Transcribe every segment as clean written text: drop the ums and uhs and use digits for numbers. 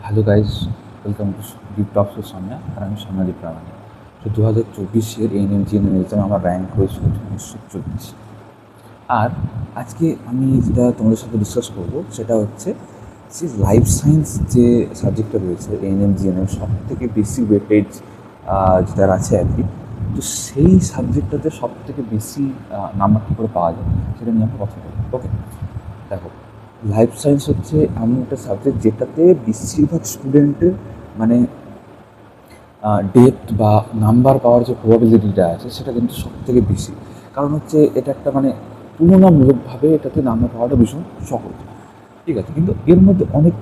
Hello guys, welcome to Deep Talks with Samya. আর আমি সাম্যাদীপ প্রামাণিক। তো 2024-এর এএনএম-জিএনএম এক্সামে আমার র্যাঙ্ক হয়েছিল 1940। আর আজকে আমি যেটা তোমাদের সাথে ডিসকাস করবো সেটা হচ্ছে যে লাইফ সায়েন্স যে সাবজেক্টটা রয়েছে এএনএম-জিএনএম সব থেকে বেশি ওয়েটেজ যেটার আছে আর কি। তো সেই সাবজেক্টটাতে সব থেকে বেশি নাম্বার কী করে পাওয়া যায় সেটা নিয়ে আমরা কথা বলবো। ওকে, দেখো, লাইফ সায়েন্স হচ্ছে এমন একটা সাবজেক্ট যেটাতে বেশিরভাগ স্টুডেন্টের মানে ডেপথ বা নাম্বার পাওয়ার যে প্রবাবিলিটিটা আছে সেটা কিন্তু সব থেকে বেশি। কারণ হচ্ছে এটা একটা মানে তুলনামূলকভাবে এটাতে নাম্বার পাওয়াটা ভীষণ সহজ। ঠিক আছে, কিন্তু এর মধ্যে অনেক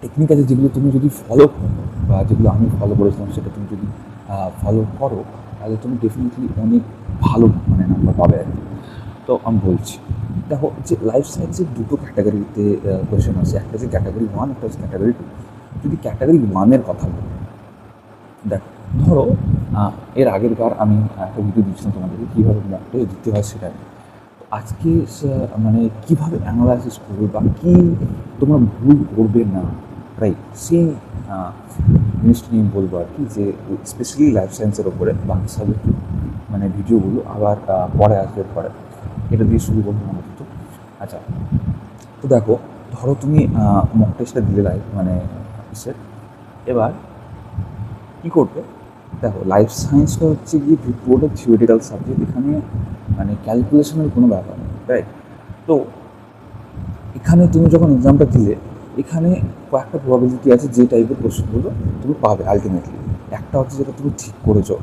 টেকনিক আছে যেগুলো তুমি যদি ফলো করো বা যেগুলো আমি ফলো করেছিলাম সেটা তুমি যদি ফলো করো তাহলে তুমি ডেফিনেটলি অনেক ভালো মানে নাম্বার পাবে আর কি। তো আমি বলছি, দেখো, যে লাইফ সায়েন্সের দুটো ক্যাটাগরিতে কোয়েশ্চেন আছে, একটা হচ্ছে ক্যাটাগরি ওয়ান, একটা হচ্ছে ক্যাটাগরি টু। যদি ক্যাটাগরি ওয়ানের কথা বলি, দেখো, ধরো এর আগের বার আমি একটা ভিডিও দিচ্ছিলাম তোমাদেরকে কীভাবে মক টেস্ট দিতে হয় সেটা নিয়ে। তো আজকে মানে কীভাবে অ্যানালাইসিস করবে বা কী তোমরা ভুল করবে না, রাইট, সেই জিনিসটা নিয়ে বলবো আর কি, যে স্পেশালি লাইফ সায়েন্সের ওপরে। বাকি সাবজেক্ট মানে ভিডিওগুলো আবার পরে আসবে, পরে এটা দিয়ে শুরু করবো মনে হতো। আচ্ছা, তো দেখো, ধরো তুমি মক টেস্টটা দিলে লাইভ মানে অফিসের, এবার কী করবে, দেখো, লাইফ সায়েন্সটা হচ্ছে গিয়ে পুরোটা থিওরিটিক্যাল সাবজেক্ট, এখানে মানে ক্যালকুলেশনের কোনো ব্যাপার নেই, রাইট। তো এখানে তুমি যখন এক্সামটা দিলে, এখানে কয়েকটা প্রবাবিলিটি আছে যে টাইপের কোশ্চেনগুলো তুমি পাবে আলটিমেটলি। একটা হচ্ছে যেটা তুমি ঠিক করেছো,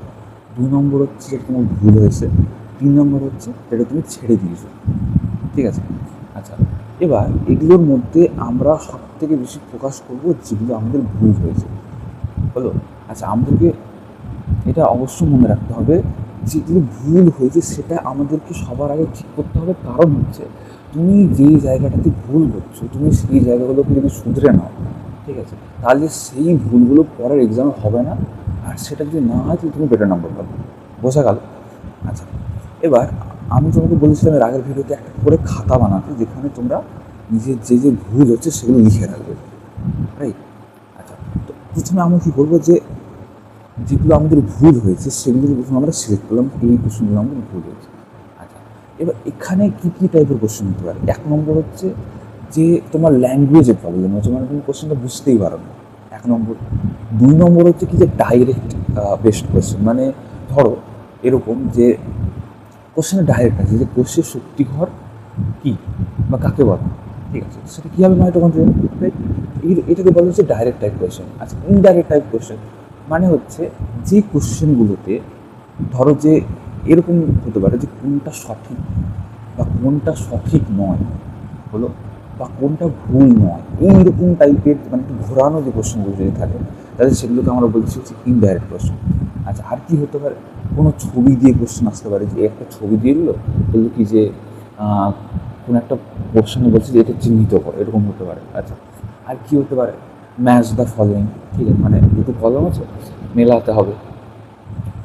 2 নম্বর হচ্ছে যেটা তোমার ভুল হয়েছে, 3 নম্বর হচ্ছে যেটা তুমি ছেড়ে দিয়েছো। ঠিক আছে, আচ্ছা, এবার এগুলোর মধ্যে আমরা সব থেকে বেশি ফোকাস করবো যেগুলো আমাদের ভুল হয়েছে, হলো। আচ্ছা, আমাদেরকে এটা অবশ্যই মনে রাখতে হবে, যেগুলো ভুল হয়েছে সেটা আমাদেরকে সবার আগে ঠিক করতে হবে। কারণ হচ্ছে তুমি যেই জায়গাটাতে ভুল করছো, তুমি সেই জায়গাগুলোকে যদি শুধরে নাও, ঠিক আছে, তাহলে সেই ভুলগুলো পরের এক্সামে হবে না। আর সেটা যদি না হয় তাহলে তুমি বেটার নাম্বার পাবে। বোঝা গেল? আচ্ছা, এবার আমি তোমাকে বলেছিলাম এর আগের ভিডিওতে একটা করে খাতা বানাতে, যেখানে তোমরা নিজের যে যে ভুল হচ্ছে সেগুলো লিখে রাখবে, রাইট। আচ্ছা, তো প্রথমে আমরা কী করবো, যে যেগুলো আমাদের ভুল হয়েছে সেগুলো প্রথমে আমরা সিলেক্ট করলাম, এই কোশ্চেনগুলো আমাদের ভুল হয়েছে। আচ্ছা, এবার এখানে কী কী টাইপের কোশ্চেন হতে পারে? 1 নম্বর হচ্ছে যে তোমার ল্যাঙ্গুয়েজের প্রবলেম হচ্ছে, মানে তুমি কোশ্চেনটা বুঝতেই পারো না, 1 নম্বর। 2 নম্বর হচ্ছে কি, যে ডাইরেক্ট বেস্ট কোশ্চেন, মানে ধরো এরকম যে কোশ্চেনে ডাইরেক্ট আছে যে কোষের শক্তিঘর কী বা কাকে বলে, ঠিক আছে, সেটা কীভাবে মাইটোকন্ড্রিয়া, রাইট। এটাকে বলা হচ্ছে ডাইরেক্ট টাইপ কোয়েশ্চেন। আচ্ছা, ইনডাইরেক্ট টাইপ কোয়েশ্চেন মানে হচ্ছে যে কোশ্চেনগুলোতে ধরো যে এরকম হতে পারে যে কোনটা সঠিক বা কোনটা সঠিক নয়, হলো, বা কোনটা ভুল নয়, এইরকম টাইপের মানে একটু ঘোরানো যে কোশ্চেনগুলো যদি থাকে তাহলে সেগুলোকে আমরা বলছি হচ্ছে ইনডাইরেক্ট কোশ্চেন। আচ্ছা, আর কি হতে পারে, কোনো ছবি দিয়ে কোশ্চেন আসতে পারে, যে একটা ছবি দিয়ে দিল, বললো কি যে কোনো একটা কোশ্চেনে বলছে যে এটা চিহ্নিত করো, এরকম হতে পারে। আচ্ছা, আর কি হতে পারে, ম্যাচ দ্য ফলোয়িং, ঠিক আছে, মানে দুটো কলম আছে মেলাতে হবে,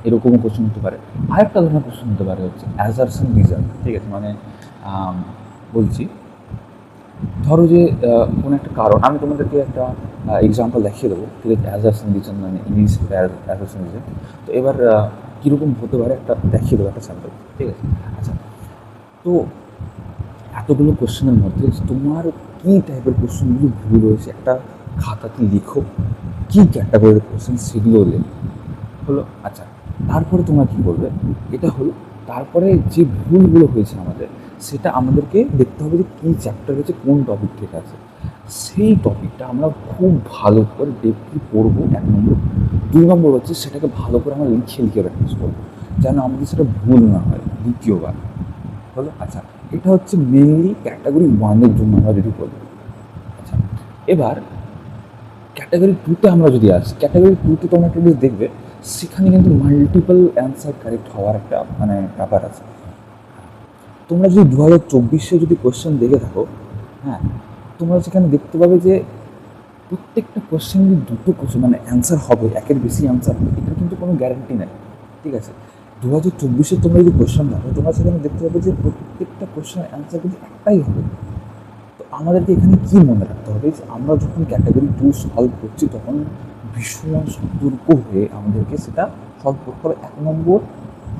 এরকমও কোশ্চেন হতে পারে। আরেকটা ধরনের কোশ্চেন হতে পারে হচ্ছে অ্যাজারশন রিজন, ঠিক আছে, মানে বলছি, ধরো যে কোনো একটা কারণ, আমি তোমাদেরকে একটা এক্সাম্পল দেখিয়ে দেবো, ঠিক আছে, অ্যাজারশন রিজন মানে ইংলিশ অ্যাজারশন রিজন। তো এবার কীরকম হতে পারে একটা দেখিয়ে দেবো, একটা স্যাম্পল, ঠিক আছে। আচ্ছা, তো এতগুলো কোশ্চেনের মধ্যে তোমার কী টাইপের কোশ্চেনগুলো ভুল হয়েছে একটা খাতাতে লিখো, কী ক্যাটাগরির কোশ্চেন সেগুলো লেখো, হলো। আচ্ছা, তারপরে তোমরা কী করবে, এটা হলো, তারপরে যে ভুলগুলো হয়েছে আমাদের সেটা আমাদেরকে দেখতে হবে যে কী চ্যাপ্টার হয়েছে, কোন টপিক থেকে আছে, সেই টপিকটা আমরা খুব ভালো করে ডেপলি পড়বো, 1 নম্বর। 2 নম্বর হচ্ছে সেটাকে ভালো করে আমরা লিখে লিখে প্র্যাকটিস করবো, যেন আমাদের সেটা ভুল না হয় দ্বিতীয়বার, হলো। আচ্ছা, এটা হচ্ছে মেনলি ক্যাটাগরি ওয়ানের জন্য আমরা যদি বলি। আচ্ছা, এবার ক্যাটাগরি টুতে আমরা যদি আসি, ক্যাটাগরি টুতে তোমরা একটা জিনিস দেখবে, সেখানে কিন্তু মাল্টিপল অ্যান্সার কারেক্ট হওয়ার একটা মানে ব্যাপার আছে। তোমরা যদি 2024-এ যদি কোশ্চেন দেখে থাকো, হ্যাঁ, তোমরা সেখানে দেখতে পাবে যে প্রত্যেকটা কোশ্চেনের দুটো কোশ্চেন মানে অ্যান্সার হবে, একের বেশি অ্যান্সার হবে, এটা কিন্তু কোনো গ্যারান্টি নেই, ঠিক আছে। 2024-এ তোমরা যদি কোশ্চেন দেখো, তোমরা সেখানে দেখতে পাবে যে প্রত্যেকটা কোশ্চেনের অ্যান্সার কিন্তু একটাই হবে। তো আমাদেরকে এখানে কী মনে রাখতে হবে যে আমরা যখন ক্যাটাগরি 2 সলভ করছি তখন ভীষণ সতর্ক হয়ে আমাদেরকে সেটা সলভ করতে হবে, 1 নম্বর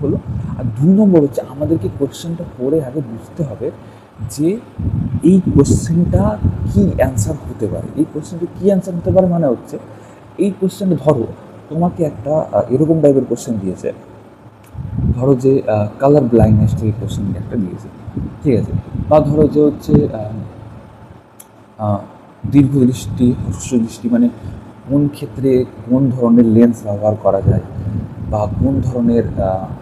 হলো। আর 2 নম্বর হচ্ছে আমাদেরকে কোয়েশ্চেনটা পড়ে আগে বুঝতে হবে যে এই কোয়েশ্চেনটা কী অ্যান্সার হতে পারে। এই কোয়েশ্চেনটা কী অ্যান্সার হতে পারে মানে হচ্ছে এই কোয়েশ্চেনটা ধরো তোমাকে একটা এরকম টাইপের কোয়েশ্চেন দিয়েছে, ধরো যে কালার ব্লাইন্ডনেস থেকে কোয়েশ্চেন একটা দিয়েছে, ঠিক আছে, বা ধরো যে হচ্ছে দীর্ঘদৃষ্টি হ্রস্বদৃষ্টি মানে কোন ক্ষেত্রে কোন ধরনের লেন্স ব্যবহার করা যায় বা কোন ধরনের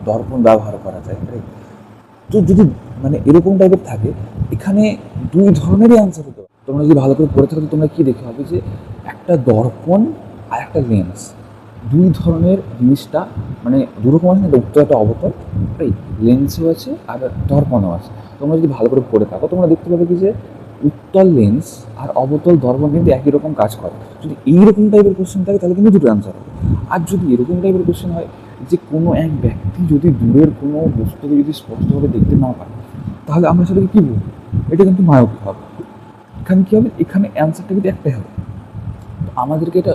দর্পণ ব্যবহার করা যায়, রাইট? তো যদি মানে এরকম টাইপের থাকে, এখানে 2 ধরনেরই অ্যান্সার হতে পারে। তোমরা যদি ভালো করে পড়ে থাকো তোমরা কী দেখে হবে যে একটা দর্পণ আর একটা লেন্স, 2 ধরনের জিনিসটা মানে দুরকম আছে না, একটা উত্তর একটা অবতল, রাইট? লেন্সও আছে আর দর্পণও আছে। তোমরা যদি ভালো করে পড়ে থাকো তোমরা দেখতে পাবে কি যে উত্তল লেন্স আর অবতল দর্পণ কিন্তু একই রকম কাজ করে। যদি এইরকম টাইপের কোশ্চেন থাকে তাহলে কিন্তু দুটো অ্যান্সার হবে। আর যদি এরকম টাইপের কোশ্চেন হয় যে কোনো এক ব্যক্তি যদি দূরের কোনো বস্তুকে যদি স্পষ্টভাবে দেখতে না পায় তাহলে আমরা সেটাকে কী বলবো? এটা কিন্তু মায়োপি হবে। এখানে কী হবে? এখানে অ্যান্সারটা কিন্তু একটাই হবে। আমাদেরকে এটা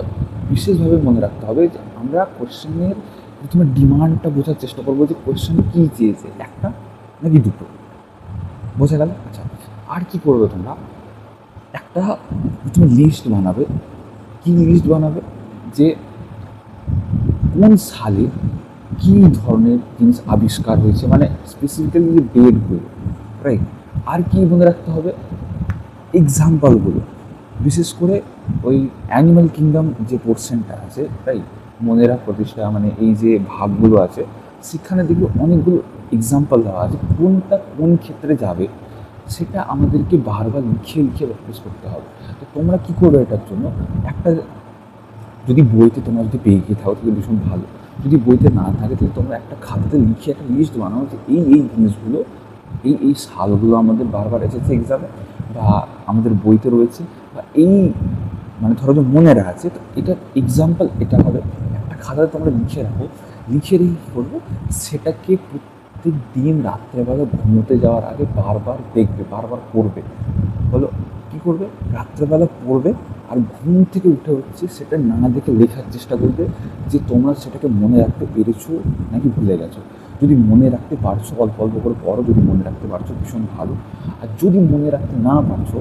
বিশেষভাবে মনে রাখতে হবে যে আমরা কোশ্চেনের প্রথমে ডিমান্ডটা বোঝার চেষ্টা করবো যে কোশ্চেন কী চেয়েছে, একটা নাকি দুটো, বোঝা গেল? আচ্ছা, আর কি করবে তোমরা? একটা প্রথমে লিস্ট বানাবে। কী লিস্ট বানাবে? যে কোন সালে কী ধরনের জিনিস আবিষ্কার হয়েছে, মানে স্পেসিফিক্যালি যে ডেটগুলো, রাইট? আর কি মনে রাখতে হবে? এক্সাম্পলগুলো, বিশেষ করে ওই অ্যানিম্যাল কিংডম যে পোর্শনটা আছে, রাইট, মনেরা প্রতিষ্ঠা মানে এই যে ভাগগুলো আছে সেখানে দেখবে অনেকগুলো এক্সাম্পল দেওয়া আছে, কোনটা কোন ক্ষেত্রে যাবে সেটা আমাদেরকে বারবার লিখে লিখে প্র্যাকটিস করতে হবে। তো তোমরা কী করবে এটার জন্য? একটা যদি বইতে তোমরা যদি পেয়ে গিয়ে থাকো তাহলে ভীষণ ভালো, যদি বইতে না থাকে তাহলে তোমরা একটা খাতাতে লিখে একটা লিস্ট বানাও যে এই এই জিনিসগুলো, এই এই সালগুলো আমাদের বারবার এসেছে এক্সামে বা আমাদের বইতে রয়েছে বা এই মানে ধরো যে মনে আছে, তো এটার এক্সাম্পল এটা হবে। একটা খাতাতে তোমরা লিখে রাখো, লিখে রেখে কী করবে? সেটাকে প্রত্যেক দিন রাত্রেবেলা ঘুমোতে যাওয়ার আগে বারবার দেখবে, বারবার পড়বে। হলো, কী করবে? রাত্রেবেলা পড়বে আর ঘুম থেকে উঠে হচ্ছে সেটা না দেখে লেখার চেষ্টা করবে যে তোমরা সেটাকে মনে রাখতে পেরেছো নাকি ভুলে গেছো। যদি মনে রাখতে পারছো অল্প অল্প করে পড়ো, যদি মনে রাখতে পারছো ভীষণ ভালো, আর যদি মনে রাখতে না পারছো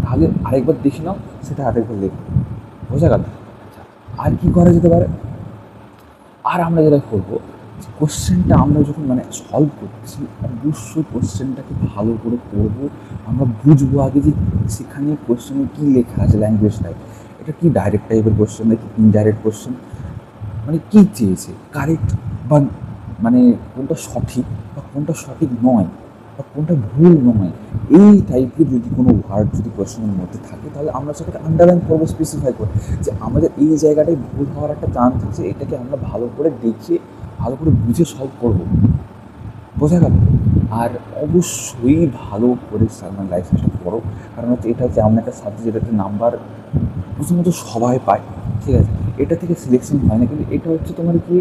তাহলে আরেকবার দেখে নাও, সেটা আরেকবার লেখো। বোঝা গেল? আচ্ছা, আর কি করা যেতে পারে? আর আমরা যেটা করবো, কোশ্চেনটা আমরা যখন মানে সলভ করছি অবশ্যই কোশ্চেনটাকে ভালো করে পড়বো, আমরা বুঝবো আগে যে সেখানে কোশ্চেনে কী লেখা আছে, ল্যাঙ্গুয়েজ টাইপ, এটা কি ডাইরেক্ট টাইপের কোশ্চেন নাকি ইনডাইরেক্ট কোশ্চেন, মানে কী চেয়েছে, কারেক্ট বা মানে কোনটা সঠিক বা কোনটা সঠিক নয় বা কোনটা ভুল নয়, এই টাইপের যদি কোনো ওয়ার্ড যদি কোয়েশ্চেনের মধ্যে থাকে তাহলে আমরা সেটাকে আন্ডারলাইন করবো, স্পেসিফাই করে যে আমাদের এই জায়গাটায় ভুল হওয়ার একটা চান্স আছে, এটাকে আমরা ভালো করে দেখে ভালো করে বুঝে সলভ করবো। বোঝা গেল? আর অবশ্যই ভালো করে মানে লাইফ সায়েন্সটা পড়ো, কারণ হচ্ছে এটা হচ্ছে এমন একটা সাবজেক্ট যেটাতে নাম্বার প্রথমত সবাই পায়, ঠিক আছে? এটা থেকে সিলেকশন হয় না, কিন্তু এটা হচ্ছে তোমার কি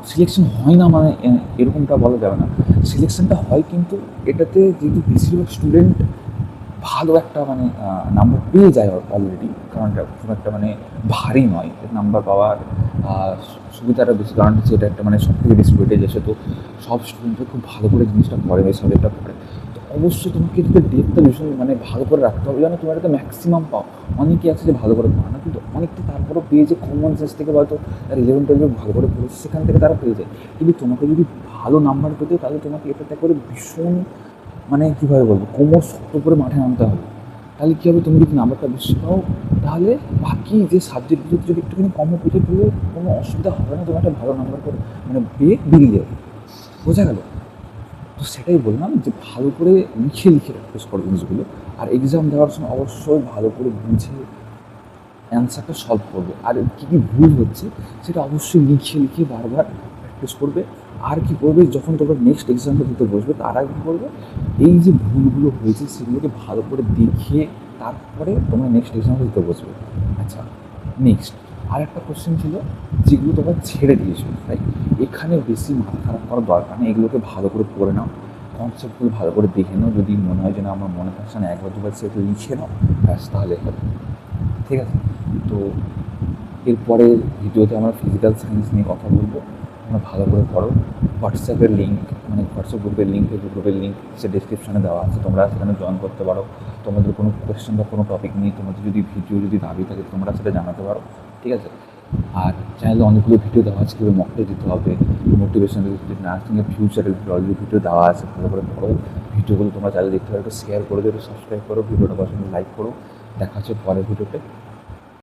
সিলেকশন হয় না মানে এরকমটা বলা যাবে না, সিলেকশনটা হয়, কিন্তু এটাতে যেহেতু বেশিরভাগ স্টুডেন্ট ভালো একটা মানে নাম্বার পেয়ে যায় অলরেডি, কারণ এটা খুব একটা মানে ভারী নয়, নাম্বার পাওয়ার সুবিধাটা বেশি, কারণ হচ্ছে এটা একটা মানে সব থেকে বেশি ওয়েটেজ আসে, তো সব স্টুডেন্টরা খুব ভালো করে জিনিসটা পড়ে, এই সাবজেক্টটা পড়ে। তো অবশ্যই তোমাকে এটাতে ডেটটা ভীষণ মানে ভালো করে রাখতে হবে, যেন তোমার এটা ম্যাক্সিমাম পাও। অনেকেই আছে যে ভালো করে পায় না, কিন্তু অনেকটা তারপরেও পেয়ে যায় কমন সেন্স থেকে, হয়তো তার 11-12 ভালো করে পড়েছে সেখান থেকে তারা পেয়ে যায়। কিন্তু তোমাকে যদি ভালো নাম্বার পেতে তাহলে তোমাকে এটাতে করে ভীষণ মানে কীভাবে বলবো, কোমর শক্ত করে মাঠে নামতে হবে। তাহলে কী হবে? তুমি যদি নাম্বারটা বেশি পাও তাহলে বাকি যে সাবজেক্টগুলোতে যদি একটুখানি কমও পেতে পেলেও কোনো অসুবিধা হবে না, তুমি একটা ভালো নাম্বার করে মানে পেয়ে বেরিয়ে যাবে। বোঝা গেল? তো সেটাই বললাম যে ভালো করে লিখে লিখে প্র্যাকটিস করো জিনিসগুলো, আর এক্সাম দেওয়ার সময় অবশ্যই ভালো করে বুঝে অ্যান্সারটা সলভ করবে, আর কী কী ভুল হচ্ছে সেটা অবশ্যই লিখে লিখে বারবার প্র্যাকটিস করবে। আর কি করবে, যখন তোমরা নেক্সট এক্সামটা দিতে বসবে তার আগে কী করবে, এই যে ভুলগুলো হয়েছে সেগুলোকে ভালো করে দেখে তারপরে তোমরা নেক্সট এক্সামটা দিতে বসবে। আচ্ছা, নেক্সট আর একটা কোশ্চেন ছিল যেগুলো তোমরা ছেড়ে দিয়েছো, তাই এখানে বেশি মাথা খারাপ করার দরকার নেই, এগুলোকে ভালো করে পড়ে নাও। কনসেপ্টগুলো ভালো করে দেখে নাও। যদি মনে হয় যে না আমার মনে থাকছে না, একবার দুবার সেটা লিখে নাও, ব্যাস তাহলে হবে। ঠিক আছে? তো এরপরের ভিডিওতে আমরা ফিজিক্যাল সায়েন্স নিয়ে কথা বলবো। তোমরা ভালো করে পড়ো। হোয়াটসঅ্যাপের লিঙ্ক, মানে হোয়াটসঅ্যাপ গ্রুপের লিঙ্ক, ফেসবুক গ্রুপের লিঙ্ক সে ডেসক্রিপশানে দেওয়া আছে, তোমরা সেখানে জয়েন করতে পারো। তোমাদের কোনো কোয়েশ্চেন বা কোনো টপিক নিয়ে তোমাদের যদি ভিডিও যদি দাবি থাকে তোমরা সেটা জানাতে পারো। ঠিক আছে? আর চ্যানেলে অনেকগুলো ভিডিও দেওয়া আছে, কীভাবে মক টেস্ট দিতে হবে, মোটিভেশনাল নার্সিংয়ের ফিউচারের অলরেডি ভিডিও দেওয়া আছে, ভালো করে পড়ো। ভিডিওগুলো তোমরা চাইলে দেখতে পারো, একটু শেয়ার করে দিও, একটু সাবস্ক্রাইব করো, ভিডিওটা পছন্দ লাইক করো। দেখা হচ্ছে পরের ভিডিওতে।